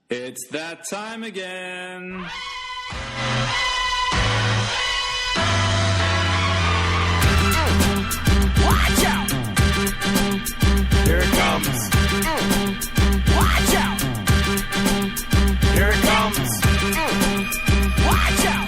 It's that time again. Watch out! Here it comes. Watch out! Here it comes. Watch out!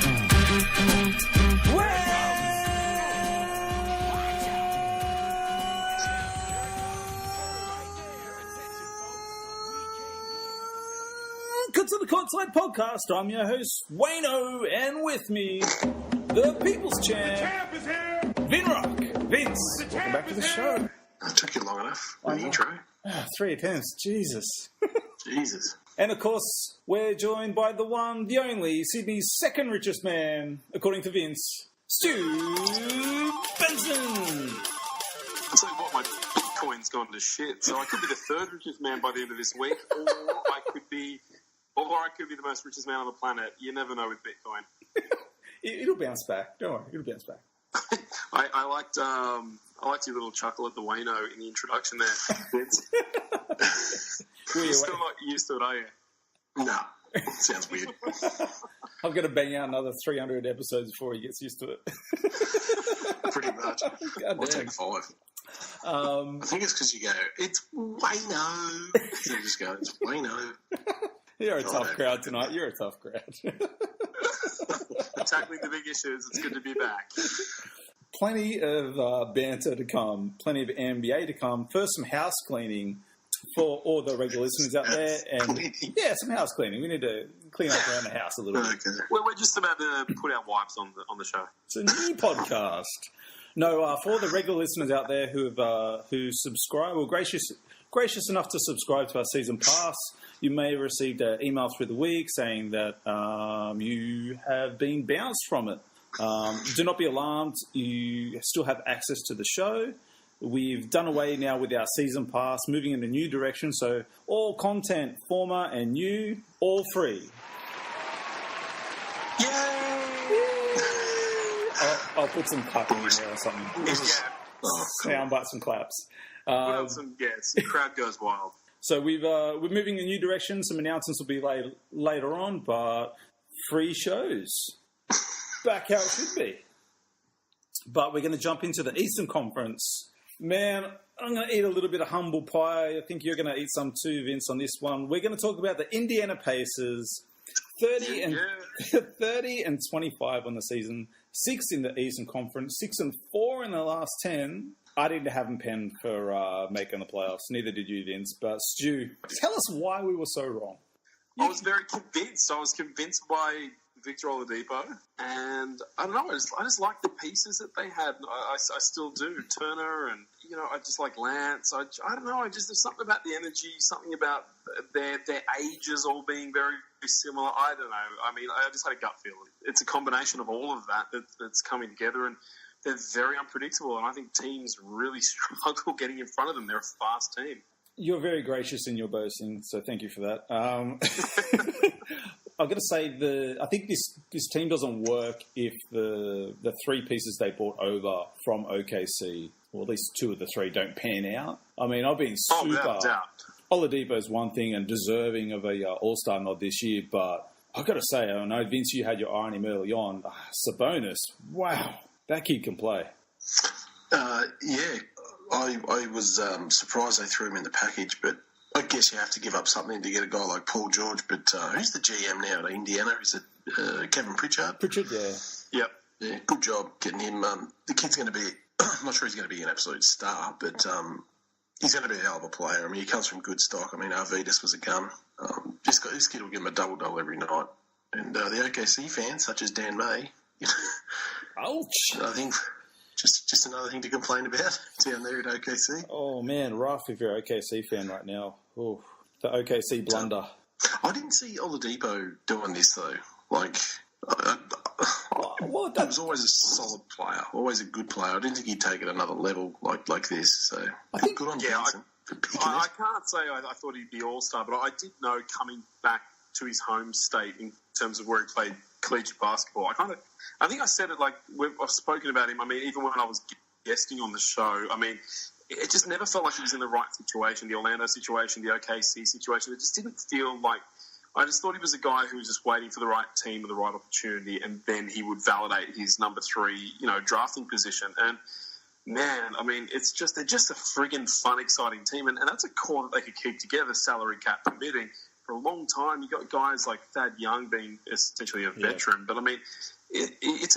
Welcome to the COURTSIDE Podcast. I'm your host, Wayno, and with me, the People's Champ, Vinrock. Vince, welcome back to the show. That took you long enough. The intro. 3 attempts, Jesus. Jesus. And of course, we're joined by the one, the only, Sydney's second richest man, according to Vince, Stu Benson. I'll tell you what, my Bitcoin's gone to shit, so I could be the third richest man by the end of this week, or I could be the most richest man on the planet. You never know with Bitcoin. It'll bounce back. Don't worry, it'll bounce back. I liked your little chuckle at the Wayno in the introduction there, Vince. You're still not used to it, are you? No. Sounds weird. I'm going to bang out another 300 episodes before he gets used to it. Pretty much. I'll take 5. I think it's because you go, it's Wayno. You just go, it's Wayno. You're a tough crowd tonight. You're a tough crowd. Tackling the big issues. It's good to be back. Plenty of banter to come. Plenty of NBA to come. First, some house cleaning for all the regular listeners out there. And yeah, some house cleaning. We need to clean up around the house a little bit. Okay. We're just about to put our wipes on the show. It's a new podcast. No, for all the regular listeners out there who subscribe, or gracious enough to subscribe to our season pass, you may have received an email through the week saying that you have been bounced from it. Do not be alarmed. You still have access to the show. We've done away now with our season pass, moving in a new direction. So all content, former and new, all free. Yay! I'll put some clapping in there or something. Yeah. Oh, cool. Sound bites and claps. The crowd goes wild. So we're moving in a new direction. Some announcements will be later on, but free shows. Back how it should be. But we're going to jump into the Eastern Conference. Man, I'm going to eat a little bit of humble pie. I think you're going to eat some too, Vince, on this one. We're going to talk about the Indiana Pacers, 30 and 25 on the season, 6th in the Eastern Conference, 6-4 in the last 10. I didn't have them penned for making the playoffs. Neither did you, Vince. But Stu, tell us why we were so wrong. I was very convinced. I was convinced by Victor Oladipo, and I don't know. I just like the pieces that they had. I still do. Turner, and I just like Lance. I don't know. There's something about the energy, something about their ages all being very similar. I don't know. I mean, I just had a gut feeling. It's a combination of all of that's coming together, and they're very unpredictable. And I think teams really struggle getting in front of them. They're a fast team. You're very gracious in your boasting, so thank you for that. I've got to say, I think this team doesn't work if the 3 pieces they brought over from OKC, or at least 2 of the 3, don't pan out. I mean, I've been super... without doubt. Oladipo's one thing and deserving of a All-Star nod this year, but I've got to say, I know, Vince, you had your eye on him early on. Sabonis, wow, that kid can play. Yeah, I was surprised they threw him in the package, but I guess you have to give up something to get a guy like Paul George. But who's the GM now at Indiana? Is it Kevin Pritchard? Pritchard, yeah. Yep. Yeah, good job getting him. The kid's going to be, I'm not sure he's going to be an absolute star, but he's going to be a hell of a player. I mean, he comes from good stock. I mean, Arvidas was a gun. This kid will give him a double-double every night. And the OKC fans, such as Dan May, ouch! I think... Just another thing to complain about down there at OKC. Oh, man, rough if you're an OKC fan right now. Oh, the OKC blunder. I didn't see Oladipo doing this, though. Like, he was always a solid player, always a good player. I didn't think he'd take it another level like this. So I think good on Benson for picking I can't say I thought he'd be all-star, but I did know coming back to his home state in terms of where he played collegiate basketball. I think I said it like I've spoken about him. I mean, even when I was guesting on the show, I mean, it just never felt like he was in the right situation, the Orlando situation, the OKC situation. It just didn't feel like I just thought he was a guy who was just waiting for the right team and the right opportunity, and then he would validate his number 3, drafting position. And man, I mean, they're just a friggin' fun, exciting team, and that's a core that they could keep together, salary cap permitting, for a long time. You got guys like Thad Young being essentially a veteran, but I mean, it's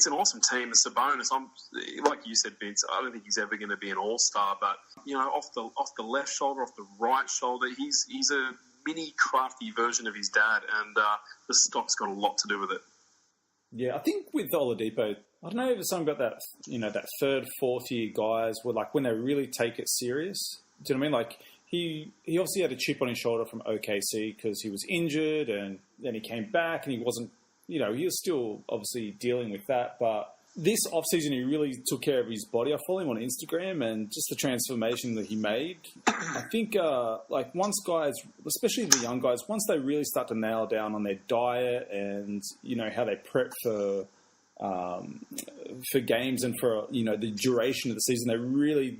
an awesome team. It's a bonus. Like you said, Vince, I don't think he's ever going to be an all-star, but off the left shoulder, off the right shoulder, he's a mini crafty version of his dad, and the stock's got a lot to do with it. Yeah, I think with Oladipo, I don't know if it's something about that, that third, fourth year guys were like when they really take it serious. Do you know what I mean? Like he obviously had a chip on his shoulder from OKC because he was injured, and then he came back and he wasn't, he was still obviously dealing with that. But this offseason, he really took care of his body. I follow him on Instagram, and just the transformation that he made. I think, once guys, especially the young guys, once they really start to nail down on their diet and, how they prep for games and for, the duration of the season, they really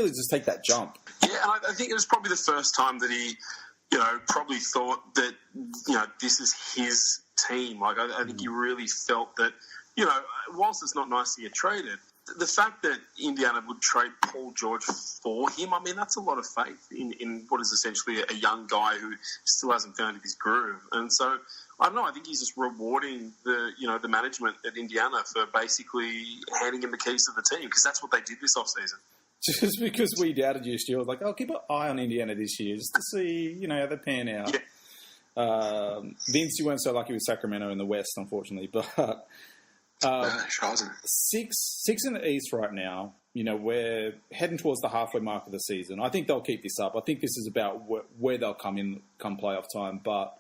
just take that jump. Yeah, and I think it was probably the first time that he, probably thought that, this is his team. Like, I think he really felt that, whilst it's not nice to get traded, the fact that Indiana would trade Paul George for him, I mean, that's a lot of faith in what is essentially a young guy who still hasn't found his groove. And so, I don't know, I think he's just rewarding the management at Indiana for basically handing him the keys to the team, because that's what they did this offseason. Just because we doubted you, Stu, I was like, I'll keep an eye on Indiana this year just to see, how they pan out. Yeah. Vince, you weren't so lucky with Sacramento in the West, unfortunately, but... Six in the East right now. We're heading towards the halfway mark of the season. I think they'll keep this up. I think this is about where they'll come playoff time. But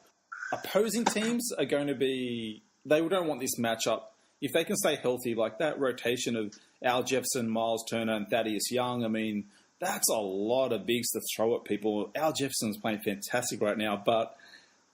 opposing teams are going to be... They don't want this matchup. If they can stay healthy, like that rotation of Al Jefferson, Miles Turner, and Thaddeus Young, I mean, that's a lot of bigs to throw at people. Al Jefferson's playing fantastic right now, but...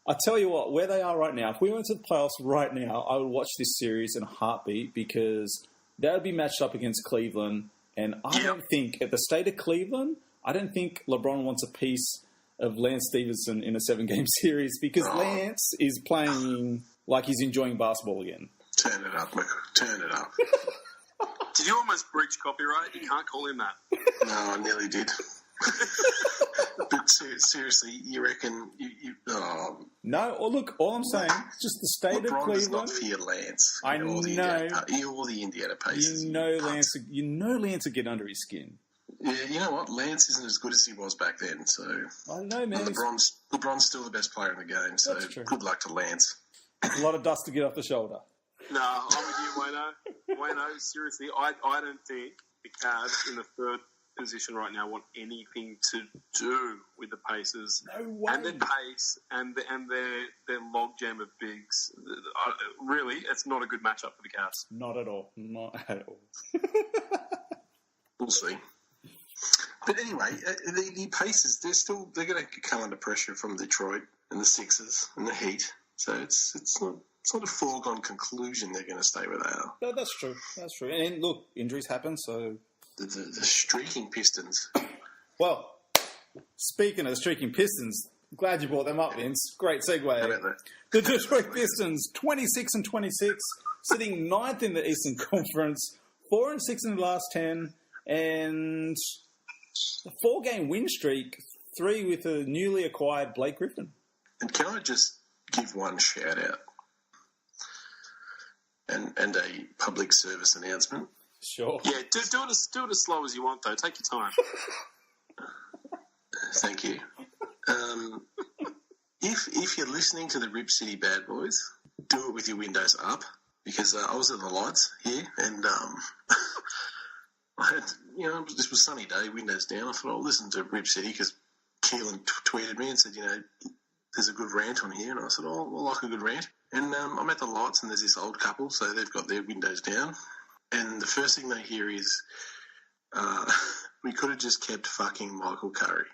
I tell you what, where they are right now, if we went to the playoffs right now, I would watch this series in a heartbeat, because that would be matched up against Cleveland. And I don't think, at the state of Cleveland, I don't think LeBron wants a piece of Lance Stevenson in a 7-game series, because Lance is playing like he's enjoying basketball again. Turn it up, Mick. Turn it up. Did you almost breach copyright? You can't call him that. No, I nearly did. But seriously, you reckon No, look, all I'm saying is just the state of Cleveland. Does not fear Lance. I know. All the Indiana Pacers. Lance would get under his skin. Yeah, you know what? Lance isn't as good as he was back then. So I don't know, man. LeBron's still the best player in the game. So good luck to Lance. A lot of dust to get off the shoulder. No, I'm with you, Wayno. Seriously, I don't think the Cavs in the third position right now want anything to do with the Pacers. No way. And their pace and their logjam of bigs. Really, it's not a good matchup for the Cavs. Not at all. Not at all. We'll see. But anyway, the Pacers, they're going to come under pressure from Detroit and the Sixers and the Heat. So it's not a foregone conclusion they're going to stay where they are. No, that's true. That's true. And look, injuries happen, so... The streaking Pistons. Well, speaking of the streaking Pistons, glad you brought them up, Vince. Great segue. How about that? The Detroit Pistons, 26-26, sitting 9th in the Eastern Conference, 4-6 in the last 10, and a 4-game win streak, 3 with a newly acquired Blake Griffin. And can I just give one shout out and a public service announcement? Sure. Yeah, do it as slow as you want, though. Take your time. Thank you. If you're listening to the Rip City Bad Boys, do it with your windows up, because I was at the lights here and I had, this was a sunny day, windows down. I thought I'll listen to Rip City because Keelan tweeted me and said, there's a good rant on here, and I said, I like a good rant. And I'm at the lights and there's this old couple, so they've got their windows down. And the first thing they hear is, we could have just kept fucking Michael Curry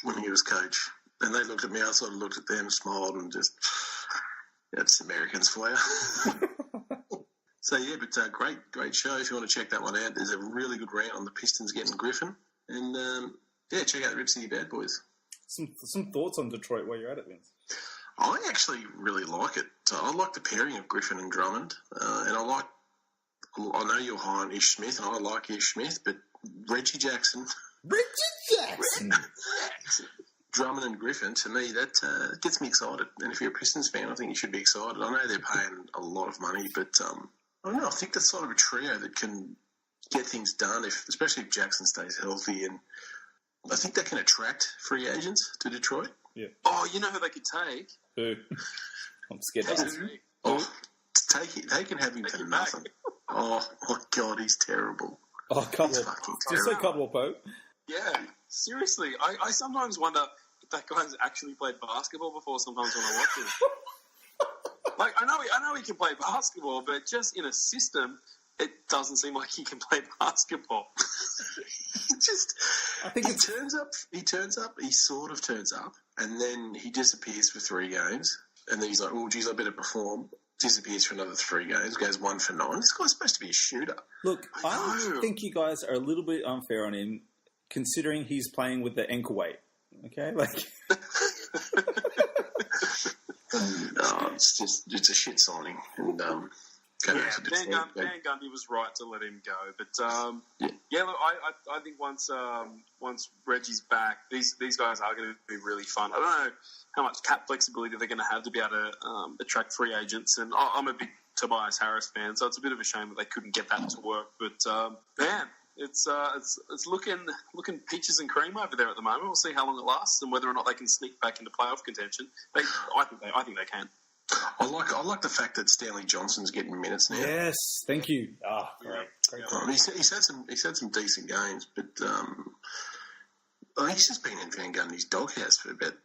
when he was coach. And they looked at me, I sort of looked at them, smiled, and just, that's Americans for you. So, yeah, but great show. If you want to check that one out, there's a really good rant on the Pistons getting Griffin. And, check out the Rip City Bad Boys. Some thoughts on Detroit while you're at it, Vince? I actually really like it. I like the pairing of Griffin and Drummond, and I know you're high on Ish Smith, and I like Ish Smith, but Reggie Jackson, Drummond and Griffin, to me, that gets me excited. And if you're a Pistons fan, I think you should be excited. I know they're paying a lot of money, but I don't know. I think that's sort of a trio that can get things done, especially if Jackson stays healthy. And I think that can attract free agents to Detroit. Yeah. Oh, you know who they could take? Who? I'm scared. They can have him for nothing. Oh, my God, he's terrible. Oh, Caldwell. He's fucking Did you say terrible. Caldwell Pope? Yeah, seriously. I sometimes wonder if that guy's actually played basketball before sometimes when I watch him. Like, I know he can play basketball, but just in a system, it doesn't seem like he can play basketball. I think he turns up, he sort of turns up, and then he disappears for 3 games, and then he's like, oh, geez, I better perform. Disappears for another 3 games, goes 1 for 9. This guy's supposed to be a shooter. Look, I think you guys are a little bit unfair on him, considering he's playing with the ankle weight. Okay, like. It's a shit signing, and Van Gundy was right to let him go, but look, I think once Reggie's back, these guys are going to be really fun. I don't know how much cap flexibility they're going to have to be able to attract free agents, and I'm a big Tobias Harris fan, so it's a bit of a shame that they couldn't get that to work. But man, it's looking peaches and cream over there at the moment. We'll see how long it lasts and whether or not they can sneak back into playoff contention. I think they can. I like the fact that Stanley Johnson's getting minutes now. Yes, thank you. Great. He's had some decent games, but he's just been in Van Gundy's doghouse for about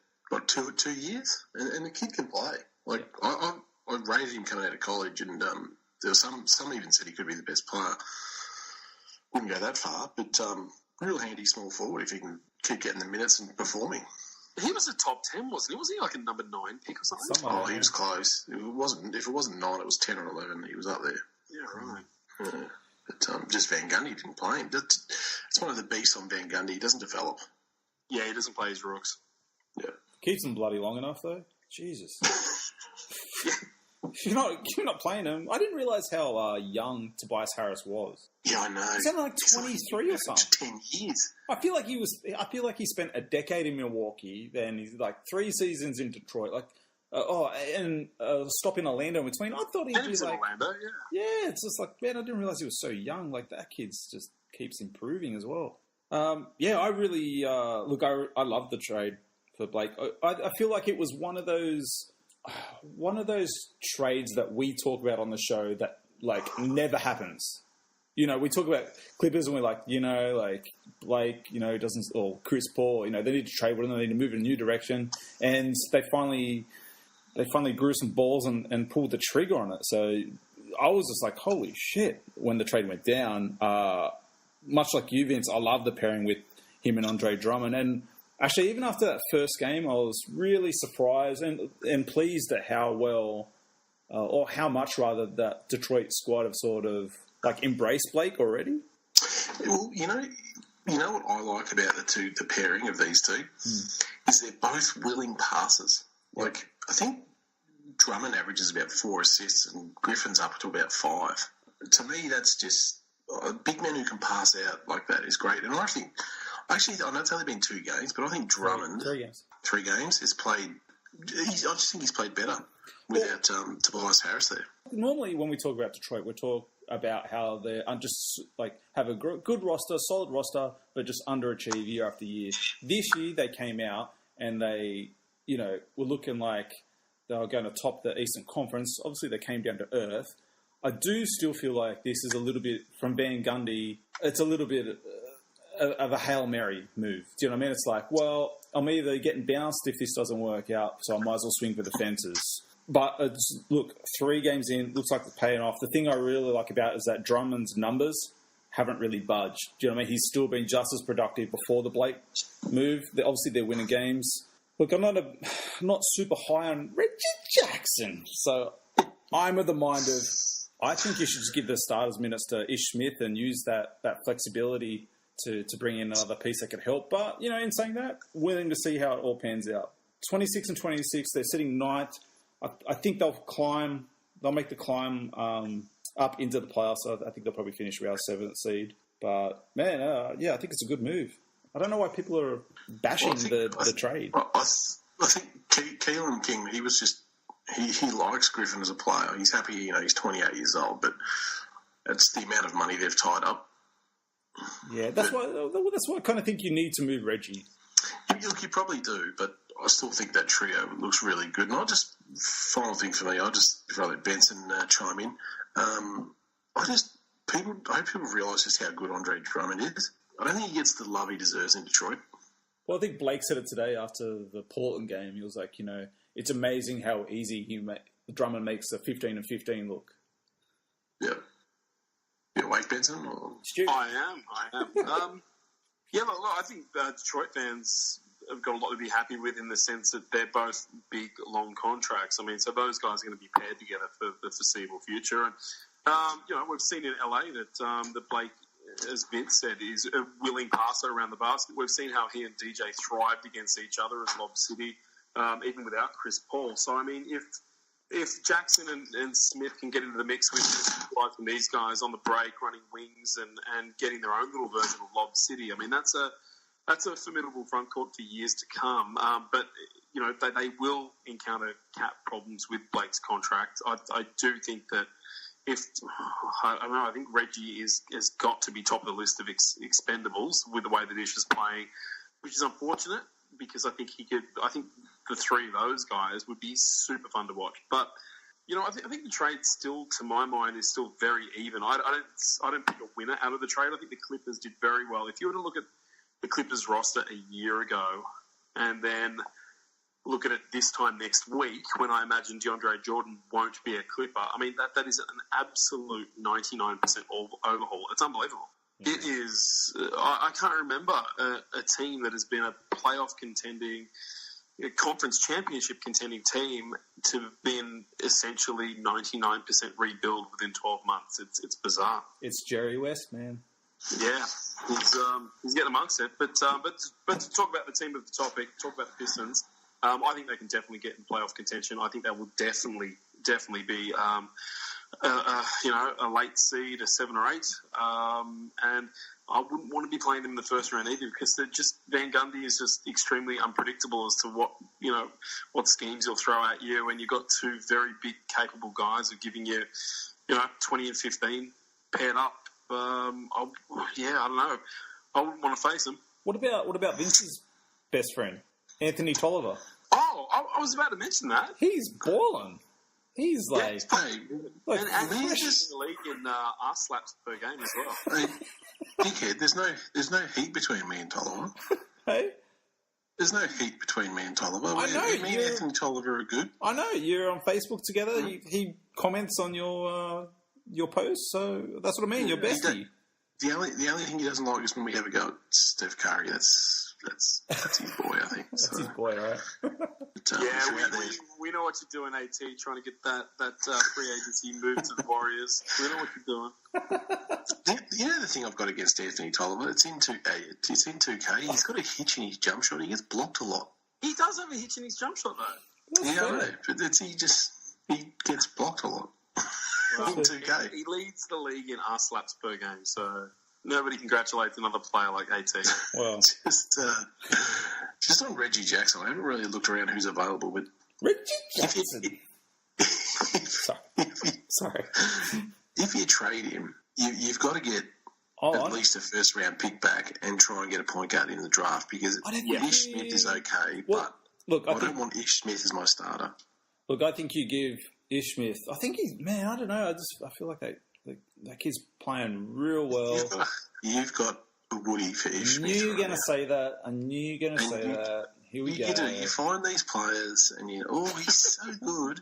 2 years, and the kid can play. Like I rated him coming out of college, and there was some even said he could be the best player. Wouldn't go that far, but real handy small forward if he can keep getting the minutes and performing. He was a top 10, wasn't he? Wasn't he like a number 9 pick or something? He was close. If it wasn't 9, it was 10 or 11. He was up there. Yeah, right. Yeah. But just Van Gundy didn't play him. It's one of the beasts on Van Gundy. He doesn't develop. Yeah, he doesn't play his rooks. Yeah. Keeps him bloody long enough, though. Jesus. You're not playing him. I didn't realise how young Tobias Harris was. Yeah, I know. He's only like 23 or something. 10 years. I feel like he spent a decade in Milwaukee. Then he's like 3 seasons in Detroit. Like, stop in Orlando in between. I thought he'd be like Orlando, yeah. It's just like, man, I didn't realize he was so young. Like that kid's just keeps improving as well. I really look. I love the trade for Blake. I feel like it was one of those trades that we talk about on the show that like never happens. You know, we talk about Clippers and we're like, Blake, doesn't, or Chris Paul, they need to trade with them, they need to move in a new direction. And they finally grew some balls and pulled the trigger on it. So I was just like, holy shit, when the trade went down. Much like you, Vince, I love the pairing with him and Andre Drummond. And actually, even after that first game, I was really surprised and pleased at how well, or how much rather, that Detroit squad have sort of like embraced Blake already. Well, you know what I like about the pairing of these two is they're both willing passers. Like I think Drummond averages about 4 assists and Griffin's up to about 5. To me, that's just a big man who can pass out like that is great. And I think. Actually, I know it's only been 2 games, but I think Drummond, 3 games, has played. I just think he's played better without Tobias Harris there. Normally, when we talk about Detroit, we talk about how they just like have a good roster, solid roster, but just underachieve year after year. This year, they came out and they, were looking like they were going to top the Eastern Conference. Obviously, they came down to earth. I do still feel like this is a little bit from Van Gundy. It's a little bit of a Hail Mary move. Do you know what I mean? It's like, well, I'm either getting bounced if this doesn't work out, so I might as well swing for the fences. But look, 3 games in, looks like it's paying off. The thing I really like about it is that Drummond's numbers haven't really budged. Do you know what I mean? He's still been just as productive before the Blake move. Obviously, they're winning games. Look, I'm not super high on Reggie Jackson, so I'm of the mind of I think you should just give the starters minutes to Ish Smith and use that flexibility to bring in another piece that could help. But, in saying that, willing to see how it all pans out. 26 and 26, they're sitting ninth. I think they'll make the climb up into the playoffs. So I think they'll probably finish around 7th seed. But, man, I think it's a good move. I don't know why people are bashing the trade. I think Keelan King, he was just... He likes Griffin as a player. He's happy, he's 28 years old, but it's the amount of money they've tied up. Yeah, that's why I kind of think you need to move Reggie. Look, you probably do, but I still think that trio looks really good. And final thing for me, before I let Benson chime in, I hope people realise just how good Andre Drummond is. I don't think he gets the love he deserves in Detroit. Well, I think Blake said it today after the Portland game. He was like, it's amazing how easy Drummond makes a 15 and 15 look. Yeah. You awake, Benson? Or? Stu? I am. Look, I think Detroit fans have got a lot to be happy with in the sense that they're both big, long contracts. I mean, so those guys are going to be paired together for the foreseeable future. And, we've seen in LA that Blake, as Vince said, is a willing passer around the basket. We've seen how he and DJ thrived against each other as Lob City, even without Chris Paul. So, I mean, if Jackson and Smith can get into the mix with utilizing these guys on the break, running wings and getting their own little version of Lob City, I mean, that's a formidable front court for years to come. But, they will encounter cap problems with Blake's contract. I do think that I think Reggie has got to be top of the list of expendables with the way the Dish is playing, which is unfortunate because I think the three of those guys would be super fun to watch. But, I think the trade still, to my mind, is still very even. I don't pick a winner out of the trade. I think the Clippers did very well. If you were to look at the Clippers roster a year ago and then look at it this time next week when I imagine DeAndre Jordan won't be a Clipper, I mean, that is an absolute 99% overhaul. It's unbelievable. Yeah. It is... I can't remember a team that has been a playoff contending, conference championship contending team to have been essentially 99% rebuild within 12 months. It's bizarre. It's Jerry West, man. Yeah, he's getting amongst it. But to talk about the team of the topic, talk about the Pistons, I think they can definitely get in playoff contention. I think they will definitely be, a late seed, a 7 or 8. And I wouldn't want to be playing them in the first round either because they're just Van Gundy is just extremely unpredictable as to what schemes he'll throw at you when you've got two very big, capable guys of giving you, 20 and 15 paired up. I don't know. I wouldn't want to face him. What about Vince's best friend, Anthony Tolliver? Oh, I was about to mention that. He's balling. He's like, and he's just in the league in arse slaps per game as well. Hey, dickhead, there's no heat between me and Tolliver. Hey, there's no heat between me and Tolliver. I know. Me and Anthony Tolliver are good. I know. You're on Facebook together. Mm-hmm. He comments on your posts, so that's what I mean. You're bestie. The only thing he doesn't like is when we have a go at Steph Curry. That's his boy, I think. That's his boy, right? But, we know what you're doing, AT, trying to get that free agency move to the Warriors. We know what you're doing. The other thing I've got against Anthony Tolliver, it's in 2K. He's got a hitch in his jump shot. He gets blocked a lot. He does have a hitch in his jump shot, though. Yeah, I know. But he gets blocked a lot. Well, 2K. He leads the league in arse slaps per game, so nobody congratulates another player like AT. Well, just on Reggie Jackson, I haven't really looked around who's available, but Reggie Jackson. Sorry. If you trade him, you've got to get at least a first round pick back and try and get a point guard in the draft because Ish Smith is okay, but I don't want Ish Smith as my starter. Look, I think you give Ish Smith. I think I don't know. I feel like that kid's playing real well. You've got a Woody for Ish Smith. I knew you were going to say that. Here we go. You find these players and he's so good.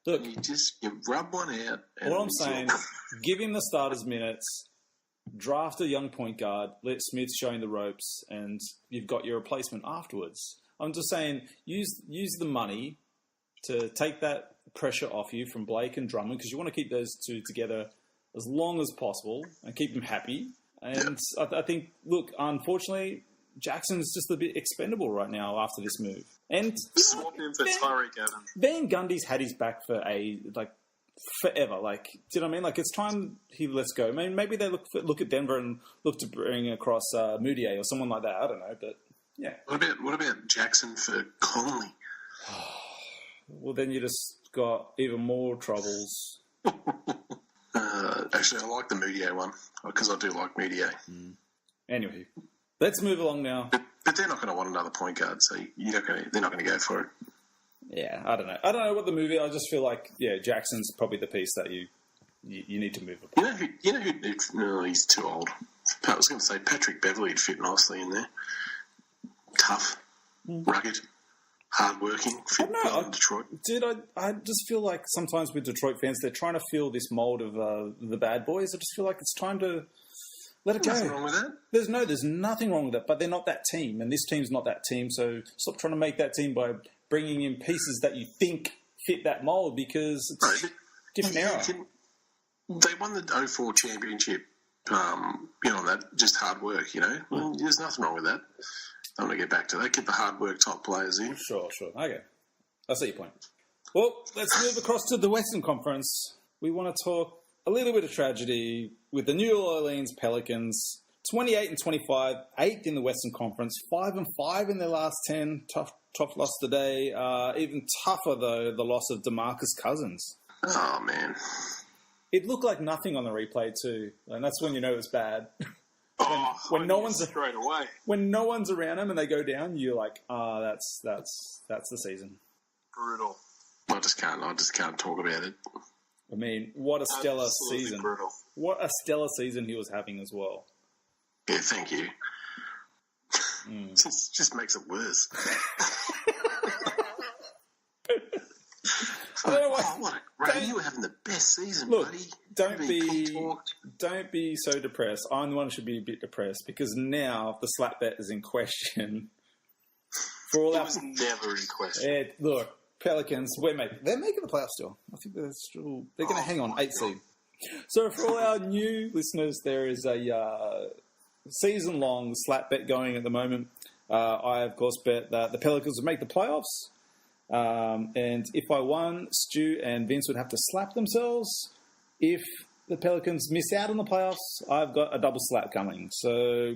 Look, you rub one out. What I'm saying, give him the starters minutes, draft a young point guard, let Smith show him the ropes, and you've got your replacement afterwards. I'm just saying, use the money to take that pressure off you from Blake and Drummond because you want to keep those two together as long as possible and keep them happy. And I think, look, unfortunately, Jackson's just a bit expendable right now after this move. And Swap him for Tyreek Evans. Van Gundy's had his back for forever. Like, do you know what I mean? Like, it's time he lets go. I mean, maybe they look at Denver and look to bring across Moutier or someone like that. I don't know, but yeah. What about Jackson for Conley? Well, then you just got even more troubles. Actually, I like the Moutier one because I do like Moutier. Anyway, let's move along now. But they're not going to want another point guard, so they're not going to go for it. Yeah, I don't know. I don't know what the movie. I just feel like Jackson's probably the piece that you need to move upon. You know who? No, he's too old. I was going to say Patrick Beverley would fit nicely in there. Tough, rugged, hard-working, fit well in Detroit. Dude, I just feel like sometimes with Detroit fans, they're trying to fill this mold of the bad boys. I just feel like it's time to let it go. Nothing wrong with that. There's nothing wrong with that, but they're not that team, and this team's not that team, so stop trying to make that team by bringing in pieces that you think fit that mold because it's different era. They won the 04 championship, that just hard work, Well, there's nothing wrong with that. I want to get back to that. Get the hard work top players in. Sure. Okay. I see your point. Well, let's move across to the Western Conference. We want to talk a little bit of tragedy with the New Orleans Pelicans. 28-25, 8th in the Western Conference, 5-5 in their last 10. Tough loss today. Even tougher, though, the loss of DeMarcus Cousins. Oh, man. It looked like nothing on the replay, too. And that's when you know it's bad. When no one's straight away. When no one's around them and they go down, you're like, that's the season. Brutal. I just can't talk about it. I mean, what a stellar Absolutely season. Brutal. What a stellar season he was having as well. Yeah, thank you. It just makes it worse. I don't know why. Ray, you were having the best season, Look, buddy. don't be so depressed. I'm the one who should be a bit depressed because now the slap bet is in question. It was never in question. Look, Pelicans, they're making the playoffs still. I think they're going to hang on 8th seed. So for all our new listeners, there is a season-long slap bet going at the moment. I, of course, bet that the Pelicans would make the playoffs. And if I won, Stu and Vince would have to slap themselves. If the Pelicans miss out on the playoffs, I've got a double slap coming. So,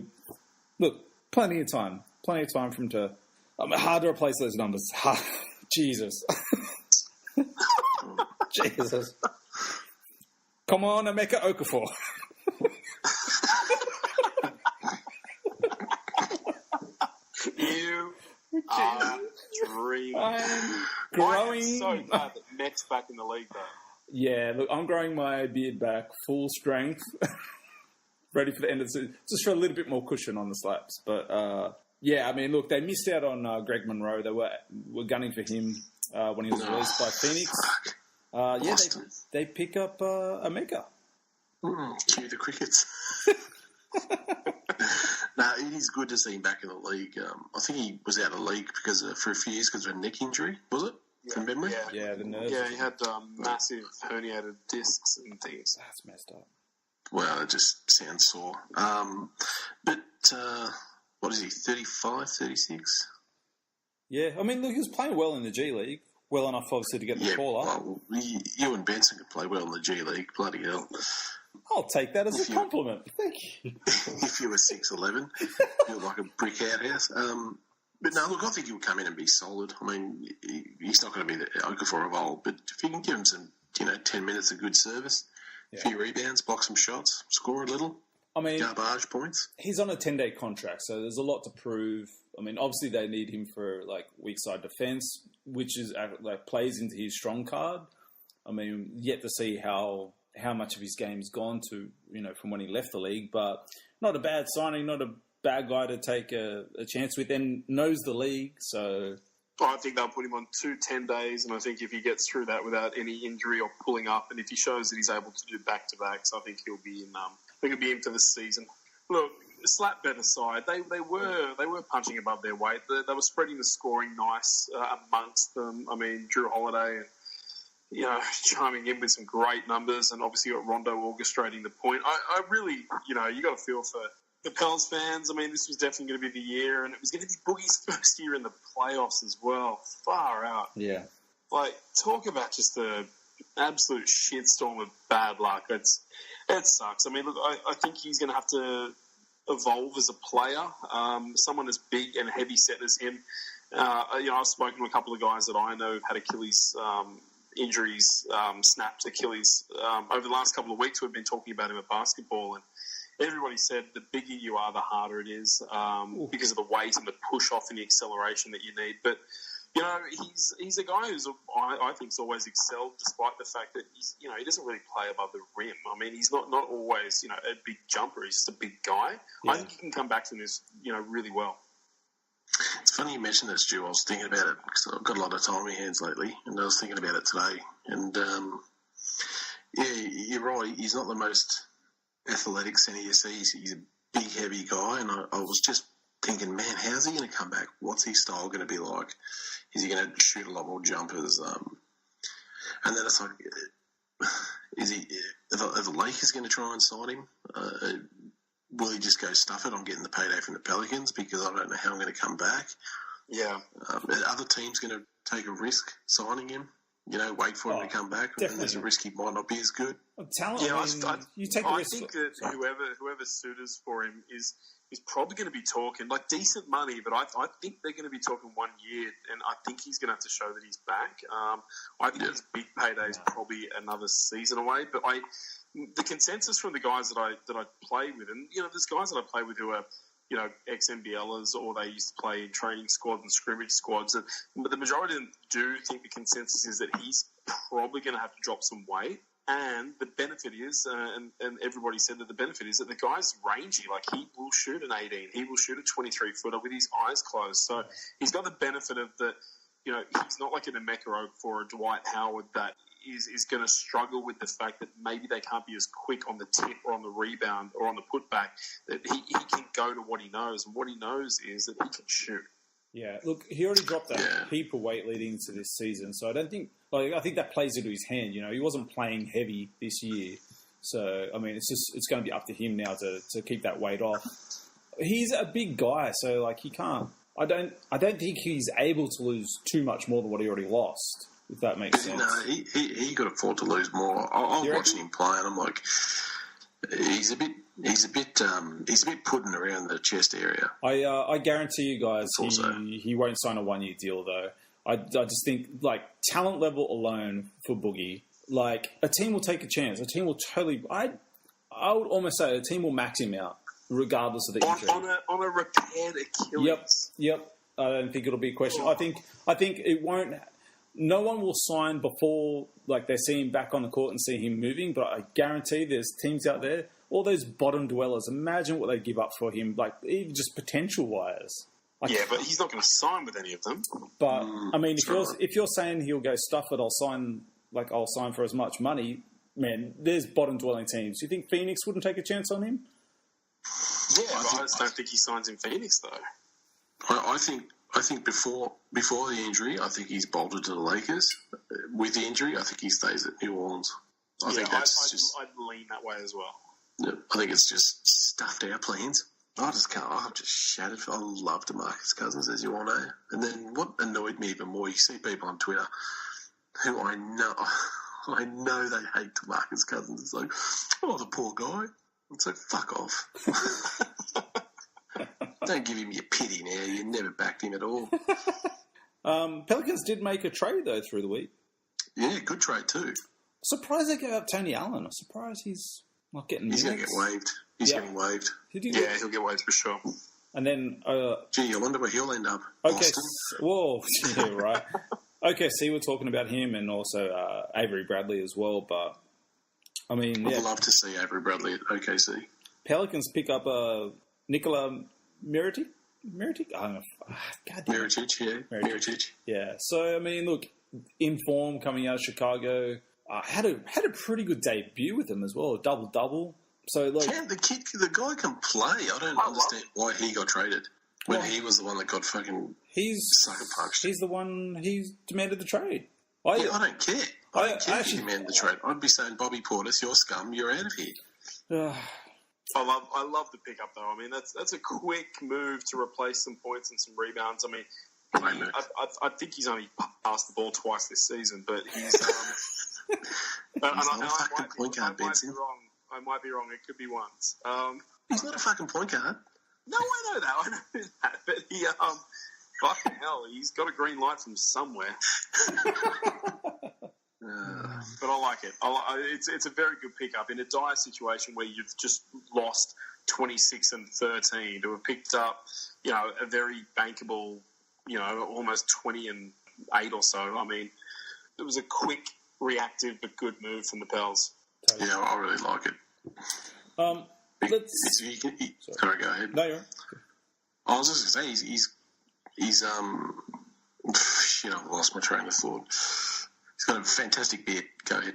look, plenty of time for him to... hard to replace those numbers. Jesus. Jesus. Come on, Emeka Okafor. You are dreaming. I'm growing. I'm so glad that Met's back in the league, though. Yeah, look, I'm growing my beard back full strength. Ready for the end of the season. Just for a little bit more cushion on the slaps. But, yeah, I mean, look, they missed out on Greg Monroe. They were gunning for him when he was released by Phoenix. Yeah, they pick up Emeka. Cue the crickets. No, it is good to see him back in the league. I think he was out of the league for a few years because of a neck injury, was it? Yeah, From memory? Yeah, the nerves. Yeah, he had massive herniated discs and things. That's messed up. Well, it just sounds sore. But what is he, 35, 36? Yeah, I mean, look, he was playing well in the G League. Well enough, obviously, to get the call up. Well, you and Benson could play well in the G League. Bloody hell. I'll take that as a compliment. Thank you. If you were 6'11", you're like a brick outhouse. But no, look, I think he'll come in and be solid. I mean, he's not going to be the Okafor of old, but if you can give him some, 10 minutes of good service, a few rebounds, block some shots, score a little, garbage points. He's on a 10-day contract, so there's a lot to prove. I mean, obviously they need him for weak side defense, which is plays into his strong card. I mean, yet to see how much of his game's gone to, from when he left the league, but not a bad signing, not a bad guy to take a chance with, and knows the league, so... I think they'll put him on 2 10 days, and I think if he gets through that without any injury or pulling up, and if he shows that he's able to do back-to-backs, I think he'll be in. He'll be in for the season. Look, slap bet aside, they were punching above their weight. They were spreading the scoring nice amongst them. I mean, Drew Holiday and chiming in with some great numbers, and obviously got Rondo orchestrating the point. I really, you got to feel for the Pels fans. I mean, this was definitely going to be the year, and it was going to be Boogie's first year in the playoffs as well. Far out. Yeah. Like, talk about just the absolute shitstorm of bad luck. It sucks. I mean, look, I think he's going to have to evolve as a player. Someone as big and heavy set as him. I've spoken to a couple of guys that I know have had Achilles injuries, snapped Achilles over the last couple of weeks. We've been talking about him at basketball, and everybody said the bigger you are, the harder it is because of the weight and the push off and the acceleration that you need. But he's a guy who's I think's always excelled, despite the fact that he doesn't really play above the rim. I mean, he's not always a big jumper. He's just a big guy. Yeah. I think he can come back to this really well. It's funny you mentioned that, Stu. I was thinking about it because I've got a lot of time on my hands lately, and I was thinking about it today. And you're right. He's not the most athletic centre you see. He's a big, heavy guy, and I was just thinking, man, how's he going to come back? What's his style going to be like? Is he going to shoot a lot more jumpers? And then it's like, are the Lakers going to try and sign him? Will he just go stuff it on getting the payday from the Pelicans because I don't know how I'm going to come back? Yeah. Are other teams going to take a risk signing him? Wait for him to come back, and there's a risk he might not be as good. Talent. Yeah, you take a risk. I think that whoever suitors for him is probably going to be talking like decent money, but I think they're going to be talking 1 year, and I think he's going to have to show that he's back. I think his big payday is probably another season away. But the consensus from the guys that I play with, and there's guys that I play with who are ex-NBLers, or they used to play in training squads and scrimmage squads. But the majority of them do think the consensus is that he's probably going to have to drop some weight. And the benefit is, and everybody said that the benefit is that the guy's rangy. Like, he will shoot an 18. He will shoot a 23-footer with his eyes closed. So he's got the benefit of that, he's not like an Emeka for a Dwight Howard that is going to struggle with the fact that maybe they can't be as quick on the tip or on the rebound or on the putback, that he can go to what he knows. And what he knows is that he can shoot. Yeah, look, he already dropped a heap of weight leading into this season, so I don't think... I think that plays into his hand. He wasn't playing heavy this year. So, I mean, it's going to be up to him now to keep that weight off. He's a big guy, so, he can't... I don't think he's able to lose too much more than what he already lost, if that makes sense. No, he could afford to lose more. I was watching him play, and I'm like, he's a bit pudding around the chest area. I guarantee you guys he won't sign a 1-year deal, though. I just think, talent level alone for Boogie, a team will take a chance. A team will totally... I would almost say a team will max him out, regardless of the injury. On a repaired Achilles. Yep. I don't think it'll be a question. I think it won't... No one will sign before they see him back on the court and see him moving, but I guarantee there's teams out there, all those bottom dwellers, imagine what they'd give up for him, even just potential-wise. Yeah, but he's not going to sign with any of them. But I mean, if you're saying he'll go stuff it, I'll sign for as much money. Man, there's bottom dwelling teams. You think Phoenix wouldn't take a chance on him? Yeah, but I just don't think he signs in Phoenix though. I think before the injury, I think he's bolted to the Lakers. With the injury, I think he stays at New Orleans. I'd lean that way as well. Yeah, I think it's just stuffed our plans. I just can't. I'm just shattered. I love DeMarcus Cousins, as you all know. And then what annoyed me even more, you see people on Twitter who I know they hate DeMarcus Cousins. It's like, oh, the poor guy. It's like, fuck off. Don't give him your pity now. You never backed him at all. Pelicans did make a trade, though, through the week. Yeah, good trade, too. Surprised they gave up Tony Allen. I'm surprised he's not getting He's going to get waived. He's getting waived. He'll get waived for sure. And then... Gee, I wonder where he'll end up. Okay, Boston? Whoa, yeah, right. Okay, see, we're talking about him and also Avery Bradley as well, but... I mean, I'd love to see Avery Bradley at OKC. Pelicans pick up Nikola Mirotic? Mirotic? I don't know. God damn. Mirotic. Yeah. So, I mean, look, in form coming out of Chicago, had a pretty good debut with him as well, a double-double. So, the guy can play. I don't understand why he got traded when he was the one that got fucking sucker punched. He's the one, he demanded the trade. I don't care. I don't care if actually- you demand the trade. I'd be saying, Bobby Portis, you're scum. You're out of here. I love the pickup though. I mean, that's a quick move to replace some points and some rebounds. I mean, I think he's only passed the ball twice this season, but he's. But He's not a fucking point guard, Benson. I might be wrong. It could be once. He's not a fucking point guard. No, I know that. But he, fucking hell, he's got a green light from somewhere. But I like it. It's a very good pickup in a dire situation where you've just lost 26 and 13 to have picked up, a very bankable, almost 20 and 8 or so. I mean, it was a quick, reactive but good move from the Pels. Yeah, I really like it. Sorry, go ahead. No, you're right. I was just going to say he's I've lost my train of thought. He's got a fantastic beard. Go ahead.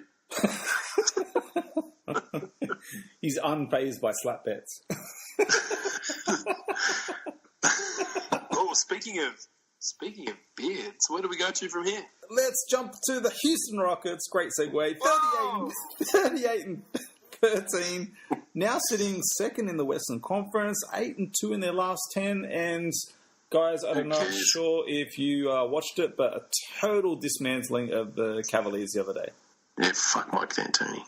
He's unfazed by slap bets. Oh, speaking of beards, where do we go to from here? Let's jump to the Houston Rockets. Great segue. 38 and 13. Now sitting second in the Western Conference, 8-2 in their last 10. And guys, I'm not sure if you watched it, but a total dismantling of the Cavaliers the other day. Yeah, fuck Mike D'Antoni.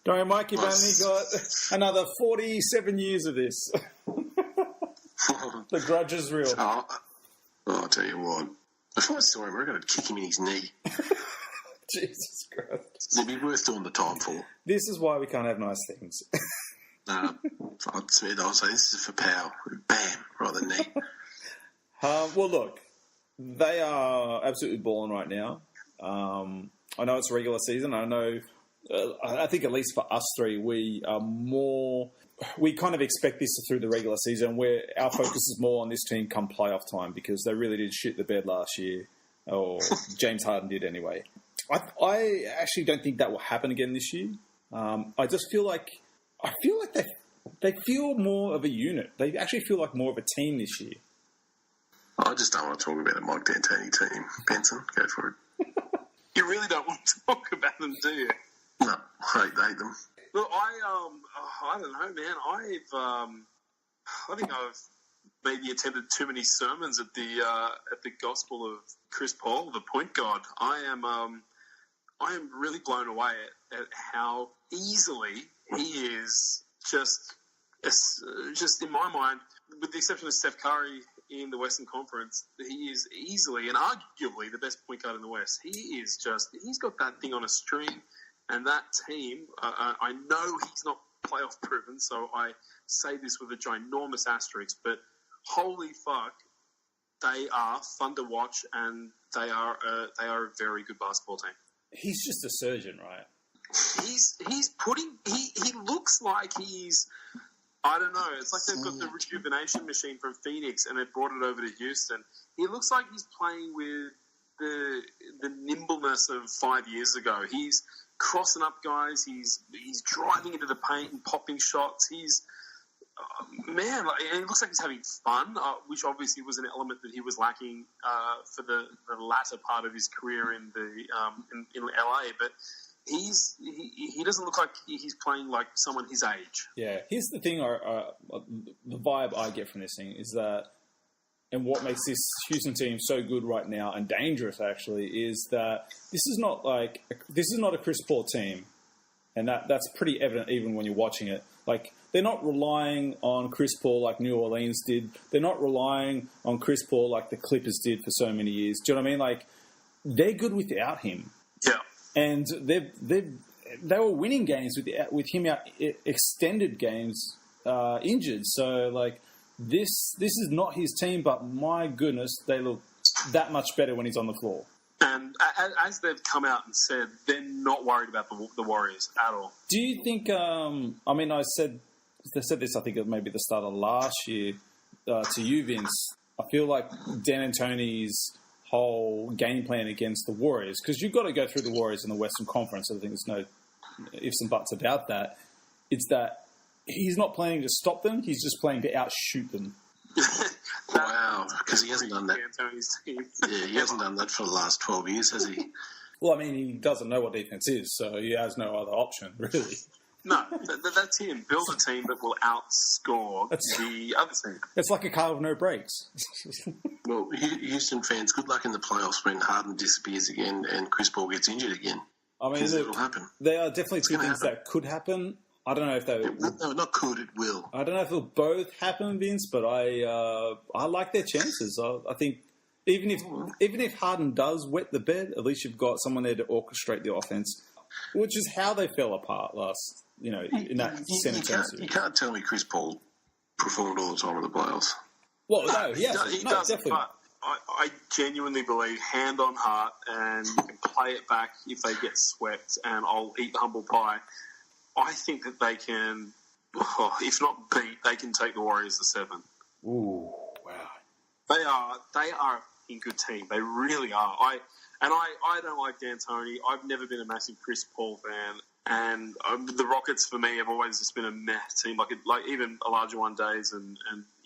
Don't worry, Mike, you've only got another 47 years of this. The grudge is real. I'll tell you what. If I saw him, we're going to kick him in his knee. Jesus Christ. It'd be worth doing the time for. This is why we can't have nice things. I'll say this is for power. Bam, right in the knee. Well, look, they are absolutely balling right now. I know it's regular season. I know. I think at least for us three, we are more. We kind of expect this through the regular season, where our focus is more on this team come playoff time because they really did shit the bed last year, or James Harden did anyway. I actually don't think that will happen again this year. I just feel like they feel more of a unit. They actually feel like more of a team this year. I just don't want to talk about a Mike D'Antoni team. Benson, go for it. You really don't want to talk about them, do you? No, I hate them. Look, I don't know, man. I think I've maybe attended too many sermons at the gospel of Chris Paul, the point guard. I am really blown away at how easily he is just in my mind, with the exception of Steph Curry in the Western Conference, he is easily and arguably the best point guard in the West. He's got that thing on a string, and that team, I know he's not playoff proven, so I say this with a ginormous asterisk, but holy fuck, they are fun to watch, and they are a very good basketball team. He's just a surgeon, right? He looks like he's, I don't know, it's like they've got the rejuvenation machine from Phoenix and they've brought it over to Houston. He looks like he's playing with the nimbleness of 5 years ago. He's crossing up guys, he's driving into the paint and popping shots. He's and it looks like he's having fun, which obviously was an element that he was lacking for the latter part of his career in LA. But he doesn't look like he's playing like someone his age. Yeah, here's the thing. The vibe I get from this thing is that, and what makes this Houston team so good right now and dangerous actually is that this is not a Chris Paul team, and that's pretty evident even when you're watching it. Like, they're not relying on Chris Paul like New Orleans did. They're not relying on Chris Paul like the Clippers did for so many years. Do you know what I mean? Like, they're good without him. Yeah. And they were winning games with him out extended games injured. So, like, this is not his team, but my goodness, they look that much better when he's on the floor. And as they've come out and said, they're not worried about the Warriors at all. Do you think? They said this. I think at maybe the start of last year to you, Vince. I feel like D'Antoni's whole game plan against the Warriors, because you've got to go through the Warriors in the Western Conference. I think there's no ifs and buts about that. It's that he's not playing to stop them; he's just playing to outshoot them. Wow, because he hasn't done that. D'Antoni's team. Yeah, he hasn't done that for the last 12 years, has he? Well, I mean, he doesn't know what defense is, so he has no other option, really. No, that's him. Build a team that will outscore the other team. It's like a car with no brakes. Well, Houston fans, good luck in the playoffs when Harden disappears again and Chris Paul gets injured again. I mean, it'll happen. There are definitely two things that could happen. I don't know if they... No, not could, it will. I don't know if it'll both happen, Vince, but I like their chances. I think even if Harden does wet the bed, at least you've got someone there to orchestrate the offense, which is how they fell apart last... in that San Antonio series. You can't tell me Chris Paul performed all the time in the playoffs. Well, no, he does, definitely. But I genuinely believe, hand on heart, and you can play it back if they get swept, and I'll eat the humble pie. I think that they can, if not beat, they can take the Warriors to 7. Ooh, wow. They are a good team. They really are. I don't like D'Antoni. I've never been a massive Chris Paul fan. And the Rockets, for me, have always just been a meh team. Like even Elijah One Days and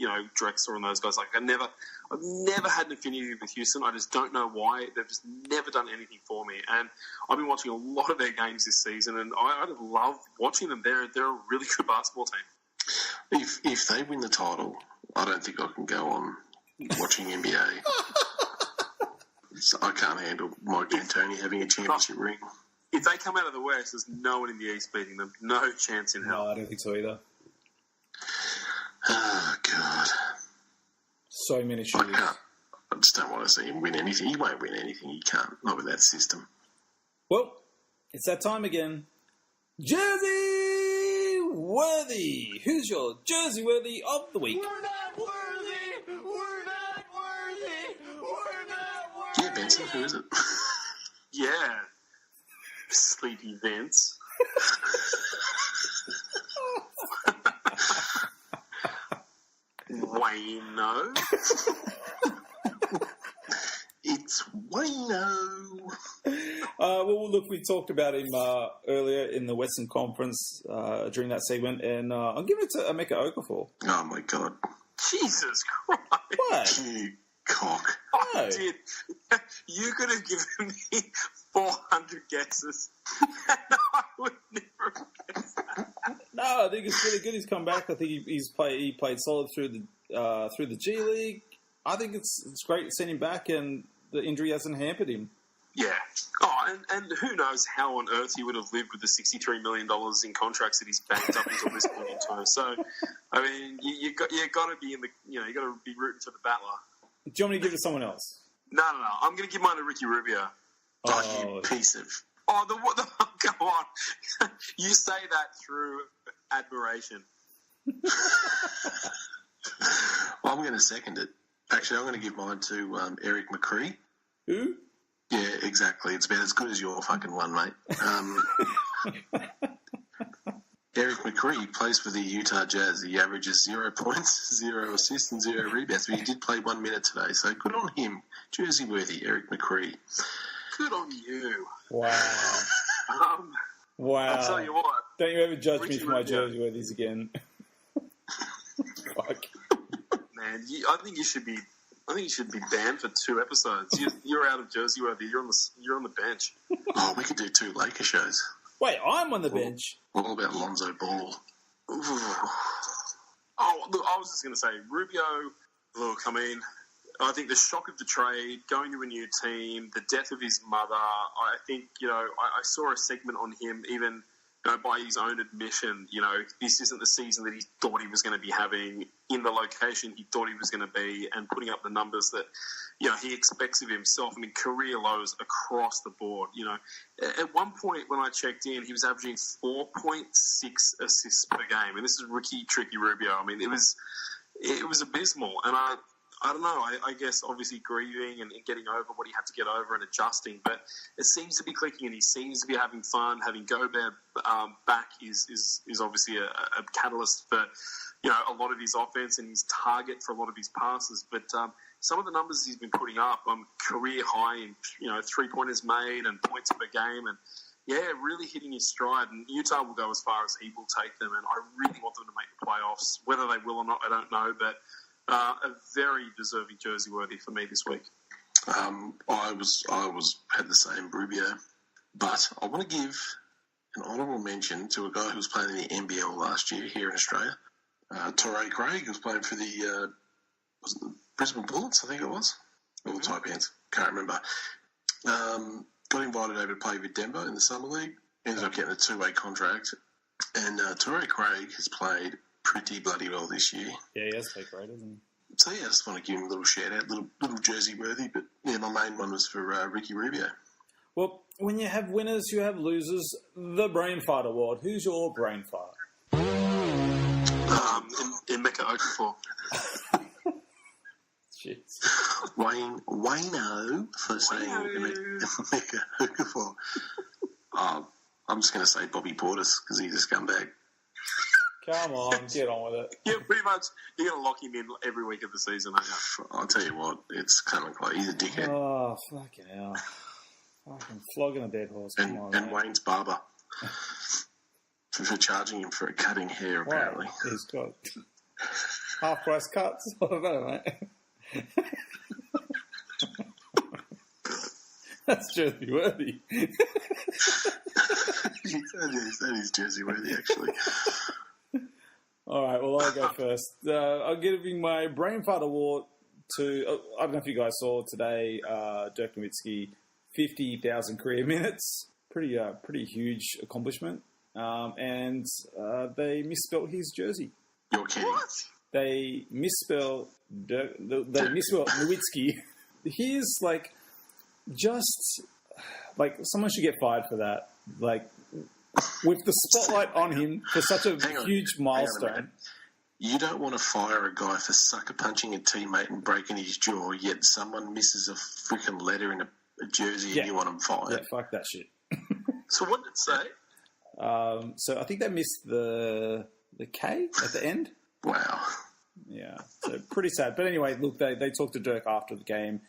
Drexler and those guys. Like I've never had an affinity with Houston. I just don't know why. They've just never done anything for me. And I've been watching a lot of their games this season, and I love watching them. They're a really good basketball team. If they win the title, I don't think I can go on watching NBA. So I can't handle Mike D'Antoni having a championship ring. If they come out of the West, there's no one in the East beating them. No chance in hell. No, I don't think so either. Oh, God. So many shooters. I just don't want to see him win anything. He won't win anything. He can't. Not with that system. Well, it's that time again. Jersey Worthy. Who's your Jersey Worthy of the week? We're not worthy. We're not worthy. We're not worthy. Yeah, Benson, who is it? Yeah. Sleepy Vince. Wayno. It's Wayno. Well, look, we talked about him earlier in the Western Conference during that segment, and I'm giving it to Emeka Okafor. Oh, my God. Jesus Christ. What? You cock. I did. You could have given me 400 guesses, and I would never have guessed that. No, I think it's really good. He's come back. I think he played solid through the G League. I think it's great seeing him back, and the injury hasn't hampered him. Yeah. Oh, and who knows how on earth he would have lived with the $63 million in contracts that he's banked up until this point in time. So, I mean, you got to be in the, you got to be rooting for the battler. Do you want me to give it to someone else? No. I'm going to give mine to Ricky Rubio. Oh, you piece of... Oh, come on. You say that through admiration. Well, I'm going to second it. Actually, I'm going to give mine to Eric McCree. Who? Yeah, exactly. It's about as good as your fucking one, mate. Eric McCree plays for the Utah Jazz. He averages 0 points, 0 assists, and 0 rebounds. But he did play 1 minute today, so good on him. Jersey worthy, Eric McCree. Good on you. Wow. Wow. I'll tell you what. Don't you ever judge Ricky me for my Rubio. Jersey worthies again. Fuck. Man, I think you should be banned for 2 episodes. You're out of Jersey worthy. You're on the bench. Oh, we could do 2 Laker shows. Wait, I'm on the bench. All about Lonzo Ball. Oh, look, I was just going to say, Rubio, look, I mean, I think the shock of the trade, going to a new team, the death of his mother, I think, I saw a segment on him even, by his own admission, this isn't the season that he thought he was going to be having in the location he thought he was going to be and putting up the numbers that, he expects of himself. I mean, career lows across the board, At one point when I checked in, he was averaging 4.6 assists per game. And this is Tricky Rubio. I mean, it was abysmal. And I don't know, I guess obviously grieving and getting over what he had to get over and adjusting, but it seems to be clicking and he seems to be having fun. Having Gobert back is obviously a catalyst for, a lot of his offense and his target for a lot of his passes. But some of the numbers he's been putting up, career high in, 3-pointers made and points per game and, really hitting his stride. And Utah will go as far as he will take them, and I really want them to make the playoffs. Whether they will or not, I don't know, but A very deserving jersey worthy for me this week. I had the same Rubio, but I want to give an honourable mention to a guy who was playing in the NBL last year here in Australia. Torrey Craig, who was playing for the Brisbane Bullets, I think it was. Or the Taipans, can't remember. Got invited over to play with Denver in the Summer League. Ended up getting a 2-way contract. And Torrey Craig has played pretty bloody well this year. Yeah, he has played great, hasn't he? So, yeah, I just want to give him a little shout-out, little jersey worthy. But, yeah, my main one was for Ricky Rubio. Well, when you have winners, you have losers. The Brain Fart Award. Who's your brain fart? In Mecca Okafor. Shit. Wayno for saying Mecca Okafor. I'm just going to say Bobby Portis because he's a scumbag. Come on, get on with it. Yeah, pretty much. You're going to lock him in every week of the season, aren't you? I'll tell you what, it's coming close. He's a dickhead. Oh, fucking hell. Fucking flogging a dead horse. Come on, and mate. Wayne's barber. for charging him for a cutting hair, apparently. Wow, he's got half-price cuts. I don't know, mate. That's jersey worthy. That is jersey worthy, actually. All right, well, I'll go first. I'm giving my Brain Fart Award to, I don't know if you guys saw today, Dirk Nowitzki, 50,000 career minutes. Pretty huge accomplishment. And they misspelled his jersey. You're kidding. What? They misspelled Nowitzki. He's someone should get fired for that. With the spotlight on him for such a huge milestone. You don't want to fire a guy for sucker punching a teammate and breaking his jaw, yet someone misses a freaking letter in a jersey and you want him fired. Yeah, fuck that shit. So what did it say? So I think they missed the K at the end. Wow. Yeah, so pretty sad. But anyway, look, they talked to Dirk after the game.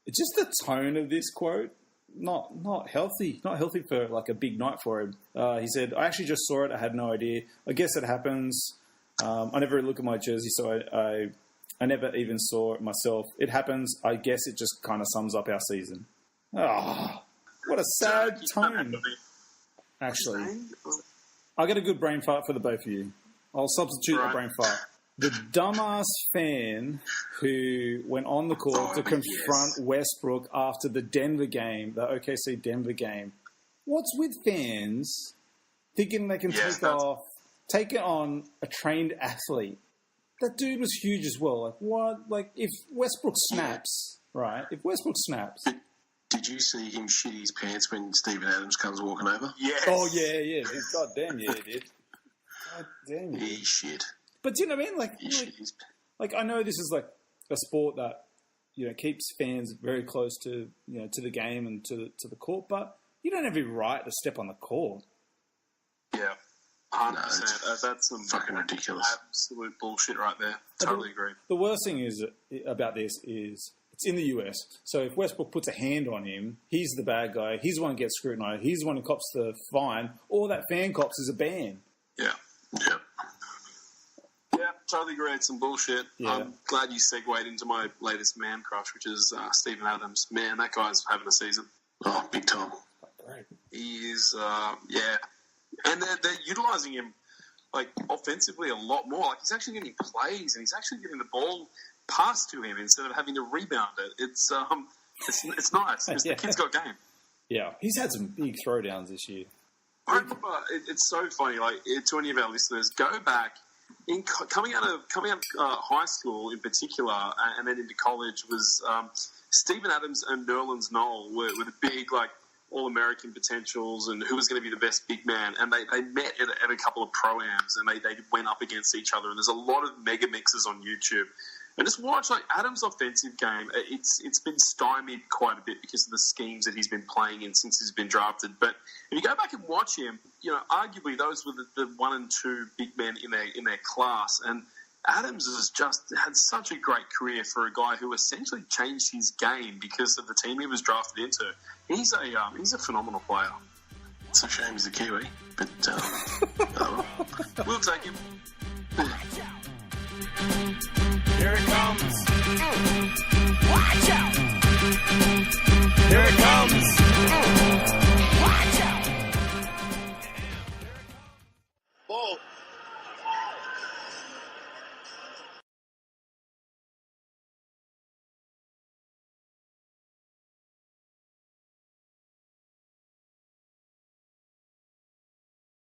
It's just the tone of this quote, not healthy. Not healthy for a big night for him. He said, I actually just saw it. I had no idea. I guess it happens. I never really look at my jersey, so I never even saw it myself. It happens. I guess it just kind of sums up our season. Oh, what a sad tone. Actually, I get a good brain fart for the both of you. I'll substitute the brain fart. The dumbass fan who went on the court to confront Westbrook after the Denver game, the OKC Denver game. What's with fans thinking they can take it on a trained athlete? That dude was huge as well. What? If Westbrook snaps, right? If Westbrook snaps. Did you see him shit his pants when Steven Adams comes walking over? Yes. Oh, yeah. God damn, yeah, he did. God damn, yeah. He shit. But do you know what I mean? I know this is a sport that keeps fans very close to to the game and to the court, but you don't have every right to step on the court. Yeah, 100%. That's some fucking ridiculous, absolute bullshit right there. Totally agree. The worst thing about this is it's in the US. So if Westbrook puts a hand on him, he's the bad guy. He's the one who gets scrutinised. He's the one who cops the fine. All that fan cops is a ban. Yeah. Yeah, totally agree. It's some bullshit. Yeah. I'm glad you segued into my latest man crush, which is Steven Adams. Man, that guy's having a season. Oh, big time. Great. He is, yeah. And they're utilising him, offensively a lot more. He's actually getting plays, and he's actually getting the ball passed to him instead of having to rebound it. It's nice. The kid's got game. Yeah, he's had some big throwdowns this year. I remember, it's so funny, to any of our listeners, go back, coming out of high school in particular, and then into college, was Steven Adams and Nerlens Noel were the big, all-American potentials and who was going to be the best big man, and they met at a couple of pro-ams, and they went up against each other, and there's a lot of mega mixes on YouTube. And just watch Adams' offensive game. It's been stymied quite a bit because of the schemes that he's been playing in since he's been drafted. But if you go back and watch him, arguably those were the 1 and 2 big men in their class. And Adams has just had such a great career for a guy who essentially changed his game because of the team he was drafted into. He's a phenomenal player. It's a shame he's a Kiwi, but we'll take him. Here it comes. Watch out! Here it comes.